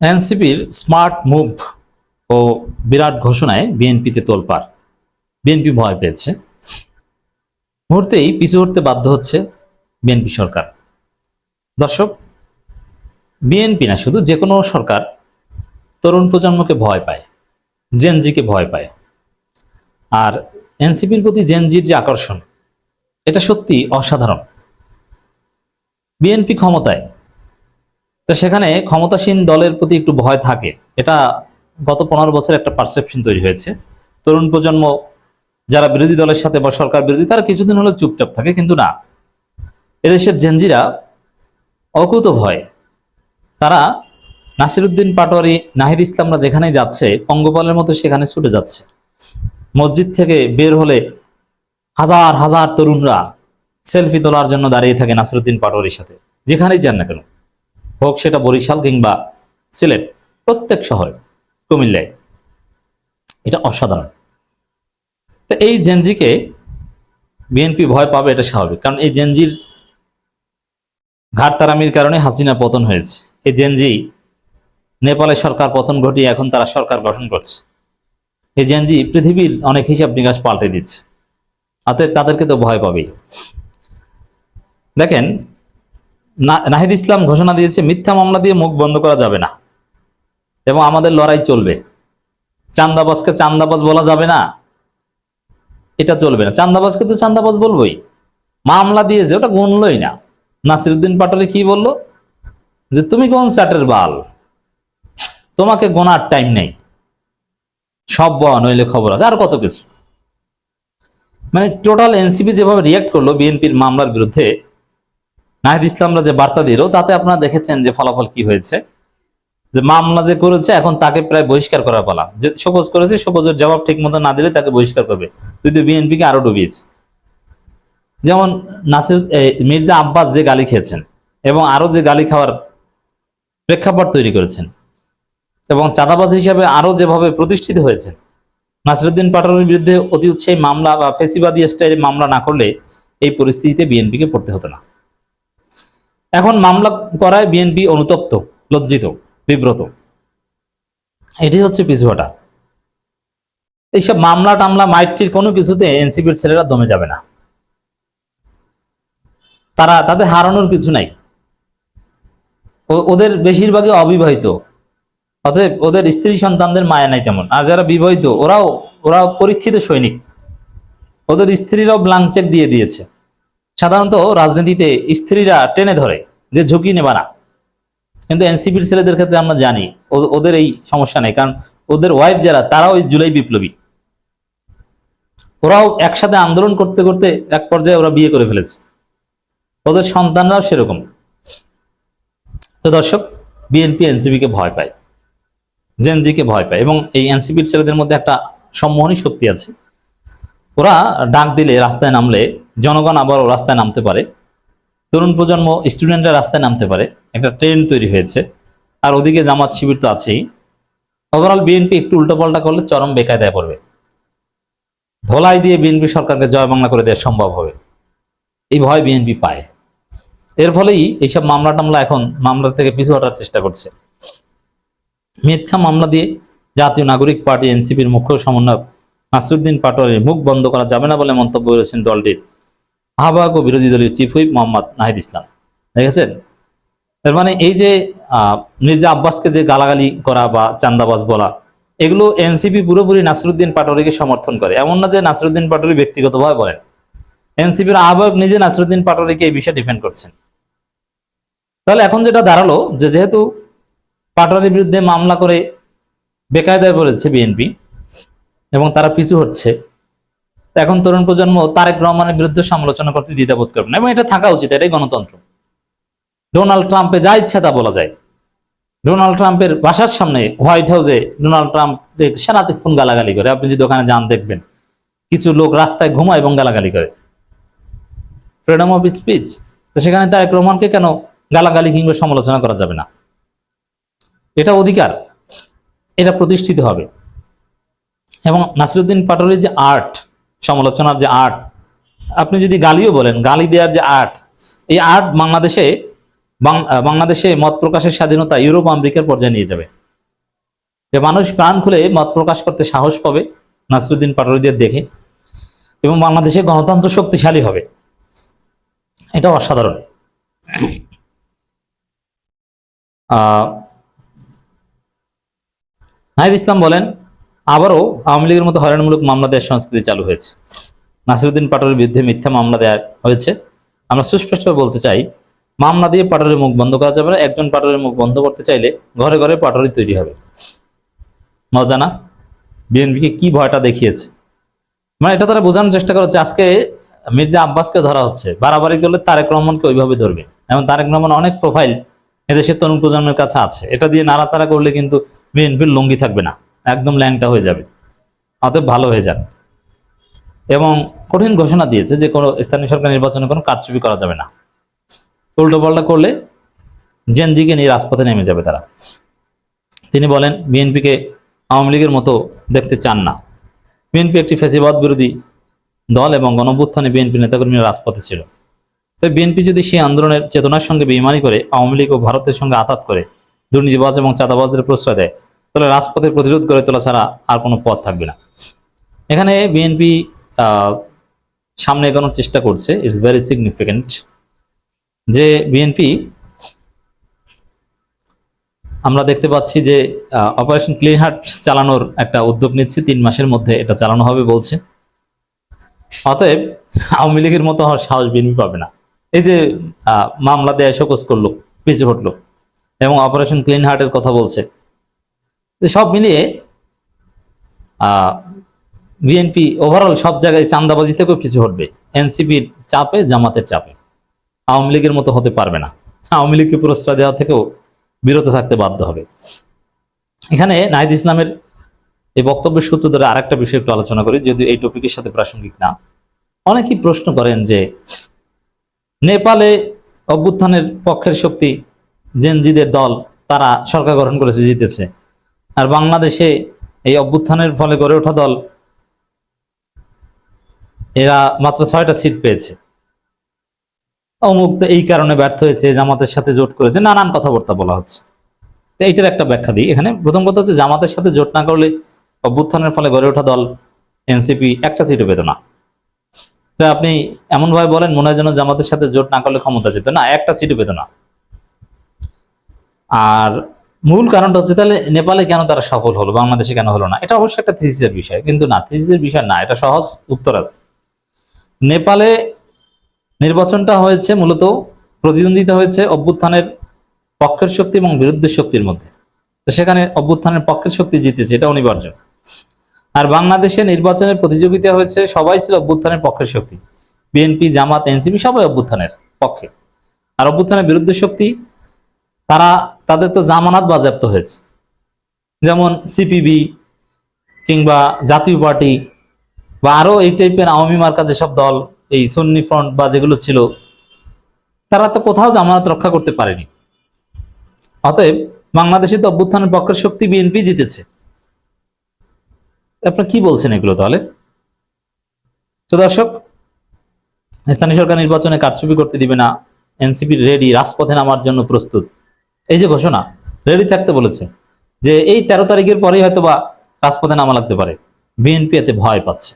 এনসিপির smart move ও বিরাট ঘোষণায় বিএনপিতে তোলপাড়। বিএনপি ভয় পেয়েছে, মুহূর্তেই পিছু হটতে বাধ্য হচ্ছে বিএনপি সরকার। দর্শক, বিএনপি না, শুধু যে কোনো সরকার তরুণ প্রজন্মকে ভয় পায়, জেনজিকে ভয় পায়। আর এনসিপির প্রতি জেনজির যে আকর্ষণ, এটা সত্যি অসাধারণ। বিএনপি ক্ষমতায়, তো সেখানে ক্ষমতাসীন দলের প্রতি একটু ভয় থাকে। এটা গত 15 বছর একটা পারসেপশন তৈরি হয়েছে। তরুণ প্রজন্ম যারা বিরোধী দলের সাথে বা সরকার বিরোধী, তারা কিছুদিন হলেও চুপচাপ থাকে, কিন্তু না, এদেশের জেনজিরা অকুত ভয়। তারা নাসিরউদ্দিন পাটোয়ারি, নাহিদ ইসলামরা যেখানে যাচ্ছে, পঙ্গপালের মতো সেখানে ছুটে যাচ্ছে। মসজিদ থেকে বের হলে হাজার হাজার তরুণরা সেলফি তোলার জন্য দাঁড়িয়ে থাকে নাসিরউদ্দিন পাটোয়ারির সাথে, যেখানেই যান না কেন, হোক সেটা বরিশাল কিংবা সিলেট, প্রত্যেক শহরে, কুমিল্লায়। এটা অসাধারণ। তো এই জেনজিকে বিএনপি ভয় পাবে, এটা স্বাভাবিক, কারণ এই জেনজির ঘাটতারামির কারণে হাসিনা পতন হয়েছে। এই জেনজি নেপালে সরকার পতন ঘটিয়ে এখন তারা সরকার গঠন করছে। এই জেনজি পৃথিবীর অনেক হিসাব নিকাশ পাল্টে দিচ্ছে, অতএব তাদেরকে তো ভয় পাবেই। দেখেন, নাহিদ ইসলাম ঘোষণা দিয়েছে মিথ্যা মামলা দিয়ে মুখ বন্ধ করা যাবে না এবং আমাদের লড়াই চলবে। চান্দাবাজকে চান্দাবাজ বলা যাবে না, এটা চলবে না। চান্দাবাজকে তো চান্দাবাজ বলবোই। মামলা দিয়েছে, ওটা গুনলই না। নাসিরউদ্দিন পাটোয়ারি কি বললো, যে তুমি কোন চাটের বাল, তোমাকে গোনার টাইম নেই, সব বয়া নইলে খবর আছে, আর কত কিছু। মানে টোটাল এনসিপি যেভাবে রিয়াক্ট করলো বিএনপির মামলার বিরুদ্ধে, নাহিদ ইসলামরা যে বার্তা দিল, তাতে আপনারা দেখেছেন যে ফলাফল কি হয়েছে। যে মামলা যে করেছে, এখন তাকে প্রায় বহিষ্কার করার পালা। যে শোকজ করেছে, শোকজের জবাব ঠিক মতো না দিলে তাকে বহিষ্কার করবে। যদি বিএনপিকে আরো ডুবিয়েছে, যেমন মির্জা আব্বাস যে গালি খেয়েছেন এবং আরো যে গালি খাওয়ার প্রেক্ষাপট তৈরি করেছেন, এবং চাঁদাবাজ হিসাবে আরো যেভাবে প্রতিষ্ঠিত হয়েছে, নাসিরউদ্দিন পাটোয়ারির বিরুদ্ধে অতি উৎসাহী মামলা বা ফেসিবাদী স্টাইলে মামলা না করলে এই পরিস্থিতিতে বিএনপিকে পড়তে হতো না। এখন মামলা করায় বিএনপি অনুতপ্ত, লজ্জিত, বিব্রত। এটি হচ্ছে পিছুয়াটা। এইসব মামলা টামলা মাইটির কোনো কিছুতে এনসিপির ছেলেরা দমে যাবে না। তাদের হারানোর কিছু নাই। ওদের বেশিরভাগই অবিবাহিত, অতএব ওদের স্ত্রী সন্তানদের মায়া নাই তেমন। আর যারা বিবাহিত, ওরাও পরীক্ষিত সৈনিক, ওদের স্ত্রীরাও ব্ল্যাঙ্ক চেক দিয়ে দিয়েছে। সাধারণত রাজনীতিতে স্ত্রীরা টেনে ধরে যে ঝুঁকি নেবা না, কিন্তু এনসিপির ছেলেদের ক্ষেত্রে আমরা জানি ওদের এই সমস্যা নেই, কারণ ওদের ওয়াইফ যারা, তারাও ওই জুলাই বিপ্লবী। ওরাও একসাথে আন্দোলন করতে করতে এক পর্যায়ে ওরা বিয়ে করে ফেলেছে, ওদের সন্তানরাও সেরকম। তো দর্শক, বিএনপি এনসিপিকে ভয় পায়, জেনজিকে ভয় পায়, এবং এই এনসিপির ছেলেদের মধ্যে একটা সম্মোহনী শক্তি আছে। ওরা ডাক দিলে, রাস্তায় নামলে জনগণ আবারও রাস্তায় নামতে পারে, তরুণ প্রজন্ম, স্টুডেন্টরা রাস্তায় নামতে পারে, একটা ট্রেন্ড তৈরি হয়েছে। আর ওদিকে জামাত শিবির তো আছেই। ওভারঅল বিএনপি একটু উল্টোপাল্টা করলে চরম বেকায়দায় পড়বে। ধোলাই দিয়ে বিএনপি সরকারকে জয় বাংলা করে দেওয়া সম্ভব হবে, এই ভয় বিএনপি পায়। এর ফলেই এইসব মামলা টামলা এখন মামলা থেকে পিছু হটার চেষ্টা করছে। মিথ্যা মামলা দিয়ে জাতীয় নাগরিক পার্টি এনসিপির মুখ্য সমন্বয়ক নাসিরউদ্দিন পাটোয়ারির মুখ বন্ধ করা যাবে না বলে মন্তব্য করেছেন দলটির আহ্বায়ক ও বিরোধী দলীয় চিফ হুইপ মোহাম্মদ নাহিদ ইসলাম। দেখেছেন, এর মানে এই যে মির্জা আব্বাসকে যে গালাগালি করা বা চান্দাবাজ বলা, এগুলো এনসিপি পুরোপুরি নাসিরউদ্দিন পাটোয়ারিকে সমর্থন করে। এমন না যে নাসিরউদ্দিন পাটোয়ারি ব্যক্তিগতভাবে বলেন, এনসিপির আহ্বায়ক নিজে নাসিরউদ্দিন পাটোয়ারিকে এই বিষয়ে ডিফেন্ড করছেন। তাহলে এখন যেটা দাঁড়ালো, যে যেহেতু পাটোয়ারির বিরুদ্ধে মামলা করে বেকায়দায় পড়েছে বিএনপি এবং তারা পিছু হচ্ছে, এখন তরুণ প্রজন্ম তারেক রহমানের বিরুদ্ধে সমালোচনা করতে দ্বিধাবোধ করবে না, এবং এটা থাকা উচিত। এটাই গণতন্ত্র। ডোনাল্ড ট্রাম্পে যা ইচ্ছা তা বলা যায়। ডোনাল্ড ট্রাম্পের বাসার সামনে হোয়াইট হাউসে ডোনাল্ড ট্রাম্প সারাক্ষণ গালাগালি করে। আপনি যদি ওখানে যান, দেখবেন কিছু লোক রাস্তায় ঘুমায় এবং গালাগালি করে। ফ্রিডম অফ স্পিচ, তো সেখানে তারেক রহমানকে কেন গালাগালি কিংবা সমালোচনা করা যাবে না? এটা অধিকার, এটা প্রতিষ্ঠিত হবে। এবং নাসিরউদ্দিন পাটোয়ারির যে আর্ট, সমালোচনার যে আর্ট, আপনি যদি গালিও বলেন, গালি দেওয়ার যে আর্ট, এই আর্ট বাংলাদেশে বাংলাদেশে মত প্রকাশের স্বাধীনতা ইউরোপ আমেরিকার পর্যায়ে নিয়ে যাবে, যে মানুষ প্রাণ খুলে মত প্রকাশ করতে সাহস পাবে নাসিরুদ্দিন পাটোয়ারিদের দেখে, এবং বাংলাদেশে গণতন্ত্র শক্তিশালী হবে। এটা অসাধারণ। নাহিদ ইসলাম বলেন, আবারও আওয়ামী লীগের মতো হয়রানিমূলক মামলা দেওয়ার সংস্কৃতি চালু হয়েছে। নাসিরুদ্দিন পাটোয়ারির বিরুদ্ধে মিথ্যা মামলা দেওয়া হয়েছে। আমরা সুস্পষ্টভাবে বলতে চাই, মামলা দিয়ে পাটোয়ারির মুখ বন্ধ করা যাবে না। একজন পাটোয়ারির মুখ বন্ধ করতে চাইলে ঘরে ঘরে পাটোয়ারি তৈরি হবে। মজা না? বিএনপিকে কি ভয়টা দেখিয়েছে, মানে এটা তারা বোঝানোর চেষ্টা করেছে। আজকে মির্জা আব্বাসকে ধরা হচ্ছে, বাড়াবাড়ি করলে তারেক রহমানকে ওইভাবে ধরবে। এবং তারেক রহমান অনেক প্রোফাইল এদেশের তরুণ প্রজন্মের কাছে আছে, এটা দিয়ে নাড়াচাড়া করলে কিন্তু বিএনপির লুঙ্গি থাকবে না, একদম ল্যাংটা হয়ে যাবে। অতএব ভালো হয়ে যান। এবং কঠিন ঘোষণা দিয়েছে যে কোনো স্থানীয় সরকার নির্বাচনে কোনো কারচুপি করা যাবে না, উল্টো পাল্টা করলে জেনজিকে নিয়ে রাজপথে নেমে যাবে তারা। তিনি বলেন, বিএনপিকে আওয়ামী লীগের মতো দেখতে চান না। বিএনপি একটি ফ্যাসিবাদ বিরোধী দল এবং গণঅভ্যুত্থানে বিএনপি নেতাকর্মীরা রাজপথে ছিল। তবে বিএনপি যদি সেই আন্দোলনের চেতনার সঙ্গে বেইমানি করে আওয়ামী লীগ ও ভারতের সঙ্গে আঘাত করে দুর্নীতিবাজ এবং চাঁদাবাজদের প্রশ্রয় দেয়, তাহলে রাজপথে প্রতিরোধ করে তোলা ছাড়া আর কোনো পথ থাকবে না। এখানে বিএনপি সামনে এগোনোর চেষ্টা করছে। ইটস ভেরি সিগনিফিকেন্ট যে বিএনপি, আমরা দেখতে পাচ্ছি যে অপারেশন ক্লিন হার্ট চালানোর একটা উদ্যোগ নিচ্ছে, 3 মাসের মধ্যে এটা চালানো হবে বলছে। অতএব আওয়ামী লীগের মতো হওয়ার সাহস বিএনপি পাবে না। এই যে মামলা দেয় শোকজ করলো, পিছু হটলো, এবং অপারেশন ক্লিন হার্টের কথা বলছে, সব মিলিয়ে বিএনপি ওভারঅল সব জায়গায় চাঁদাবাজি থেকেও পিছু হটবে। এনসিপির চাপে, জামাতের চাপে আওয়ামী লীগের মতো হতে পারবে না। আওয়ামী লীগকে প্রশ্রয় দেওয়া থেকেও বিরত থাকতে বাধ্য হবে। এখানে নাহিদ ইসলামের এই বক্তব্যের সূত্র ধরে আরেকটা বিষয় একটু আলোচনা করি, যদিও এই টপিকের সাথে প্রাসঙ্গিক না। অনেকেই প্রশ্ন করেন যে নেপালে অভ্যুত্থানের পক্ষের শক্তি জেনজিদের দল, তারা সরকার গঠন করেছে, জিতেছে, আর বাংলাদেশে এই অভ্যুত্থানের ফলে গড়ে ওঠা দল এরা মাত্র 6টা সিট পেয়েছে, অমুক এই কারণে ব্যর্থ হয়েছে, জামাতের সাথে জোট করেছে, নানান কথাবার্তা বলা হচ্ছে। তো এইটার একটা ব্যাখ্যা দিই। এখানে প্রথম কথা হচ্ছে, জামাতের সাথে জোট না করলে অভ্যুত্থানের ফলে গড়ে ওঠা দল এনসিপি একটা সিটও পেত না। তো আপনি এমন ভাবে বলেন মনে হয় যেন জামাতের সাথে জোট না করলে ক্ষমতা যেত না, একটা সিটও পেত না। আর মূল কারণটা হচ্ছে, তাহলে নেপালে কেন তারা সফল হলো, বাংলাদেশে কেন হলো না? এটা অবশ্যই একটা থিসিসের বিষয়, কিন্তু না, থিসিসের বিষয় না, এটা সহজ উত্তর আছে। নেপালে নির্বাচনটা হয়েছে মূলত, প্রতিদ্বন্দ্বিতা হয়েছে অভ্যুত্থানের পক্ষের শক্তি এবং বিরুদ্ধের শক্তির মধ্যে। তো সেখানে অভ্যুত্থানের পক্ষের শক্তি জিতেছে, এটা অনিবার্য। আর বাংলাদেশে নির্বাচনের প্রতিযোগিতা হয়েছে, সবাই ছিল অভ্যুত্থানের পক্ষের শক্তি, বিএনপি, জামাত, এনসিপি সবাই অভ্যুত্থানের পক্ষে। আর অভ্যুত্থানের বিরুদ্ধে শক্তি, তাদের তো জামানত বাজেয়াপ্ত হয়েছে, যেমন সিপিবি কিংবা জাতীয় পার্টি বা আরো এই টাইপের আওয়ামী মার্কা যেসব দল, এই সুন্নি ফ্রন্ট বা যেগুলো ছিল, তারা তো কোথাও জামানত রক্ষা করতে পারেনি। অতএব বাংলাদেশে তো অভ্যুত্থানের পক্ষের শক্তি বিএনপি জিতেছে। আপনারা কি বলছেন এগুলো তাহলে? তো দর্শক, স্থানীয় সরকার নির্বাচনে কারচুপি করতে দিবে না, এনসিপি রেডি, রাজপথে নামার জন্য প্রস্তুত, এই যে ঘোষণা, রেডি থাকতে বলেছে যে এই 13 তারিখের পরেই হয়তো বা রাজপথে নামা লাগতে পারে। বিএনপি এতে ভয় পাচ্ছে।